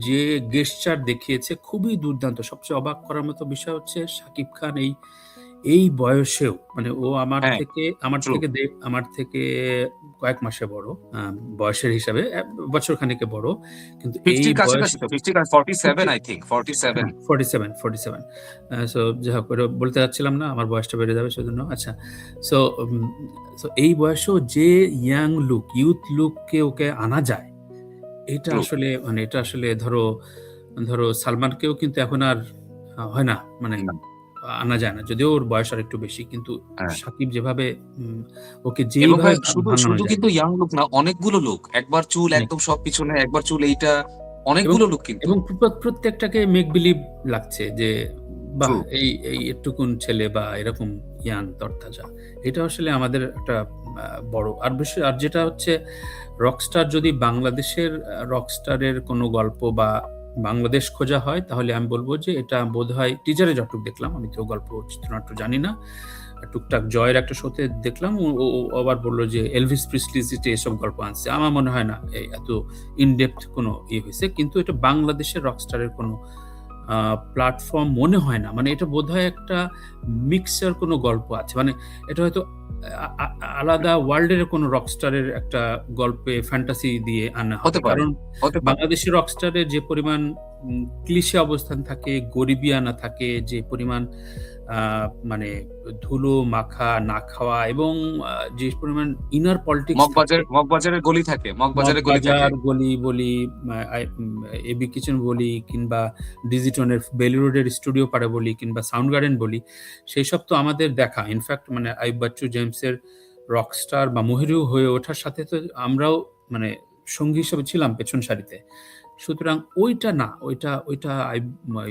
যে গেস্টার দেখিয়েছে খুবই দুর্দান্ত। সবচেয়ে অবাক করার মতো বিষয় হচ্ছে শাকিব খান এই বয়সেও মানে ও হ্যাঁ, ট্রু। আমার থেকে কয়েক মাসে বড় বয়সের হিসাবে বছর খানেকে বড়। কিন্তু এই 50 র বয়স কাছাকাছি তো। 50 47 50 আই থিংক। 47। হ্যাঁ, 47 সো যাই হোক ওটা বলতে চাচ্ছিলাম না। আমার বয়সটা বেড়ে যাবে সেজন্য। আচ্ছা। সো সো এই বয়সেও যে ইউথ লুককে ওকে আনা যায়, ট্রু। এটা আসলে ধরো সালমানকেও কিন্তু এখন আর হয় না। মানে না, আনা যায় না। যদিও ওর বয়স আরেকটু বেশি। কিন্তু হ্যাঁ। সাকিব যেভাবে উম ওকে এবং যেইভাবে ভাই শুধু ভাঙানো শুধু যায় কিন্তু ইয়াং লুক না, অনেকগুলো লুক। একবার চুল অনেক। একদম সব পিছনে, একবার চুল এইটা, এবং অনেকগুলো লুক কিন্তু। এবং প্রত্যেকটাকে মেক বিলিভ লাগছে যে বাহ! ট্রু। এই এটুকুন ছেলে বা এরকম ইয়াং তরতাজা। এটা আসলে আমাদের একটা বড় আর যেটা হচ্ছে রকস্টার যদি বাংলাদেশের রকস্টারের কোনো গল্প বা বাংলাদেশ খোঁজা হয় তাহলে আমি বলব যে এটা বোধহয় টিজারে যতটুকু দেখলাম, আমি তো গল্প চিত্রনাট্য জানি না। টুকটাক জয়ের একটা শোতে দেখলাম ও আবার বলল যে এলভিস প্রিসলি যে এসব গল্প আনছে। আমার মনে হয় না এত ইন ডেপথ কোনো হইছে। কিন্তু এটা বাংলাদেশের রকস্টারের কোনো প্ল্যাটফর্ম মনে হয় না। মানে এটা বোধহয় একটা মিক্সচার কোনো গল্প আছে। মানে এটা হয়তো আ আ আলাদা ওয়ার্ল্ডের কোনো রকস্টারের একটা গল্পে ফ্যান্টাসি দিয়ে আনা হবে। হতে পারে, কারণ হতে পারে। বাংলাদেশের রকস্টারের যে পরিমাণ ক্লিশে অবস্থান থাকে, গরিবিয়ানা থাকে, যে পরিমাণ আ মানে ধুলো মাখা, না খাওয়া এবং যে পরিমাণ ইনার পলিটিক্স থাকে মগবাজারের গলি থাকে, মগবাজারের গলি থাকে। মগবাজার গলি বলি, আ আই এবি কিচেন বলি কিংবা ডিজিটনের বেলি রোডের স্টুডিও পাড়া বলি কিংবা সাউন্ড গার্ডেন বলি, সেইসব তো আমাদের দেখা। ইনফেক্ট মানে আইয়ুব বাচ্চু জেমসের রকস্টার বা মহিরু হয়ে ওঠার সাথে তো আমরাও মানে সঙ্গী হিসেবে ছিলাম পেছন সারিতে। সুতরাং ওইটা না, ওইটা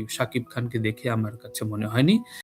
শাকিব খানকে দেখে আমার কাছে মনে হয়নি।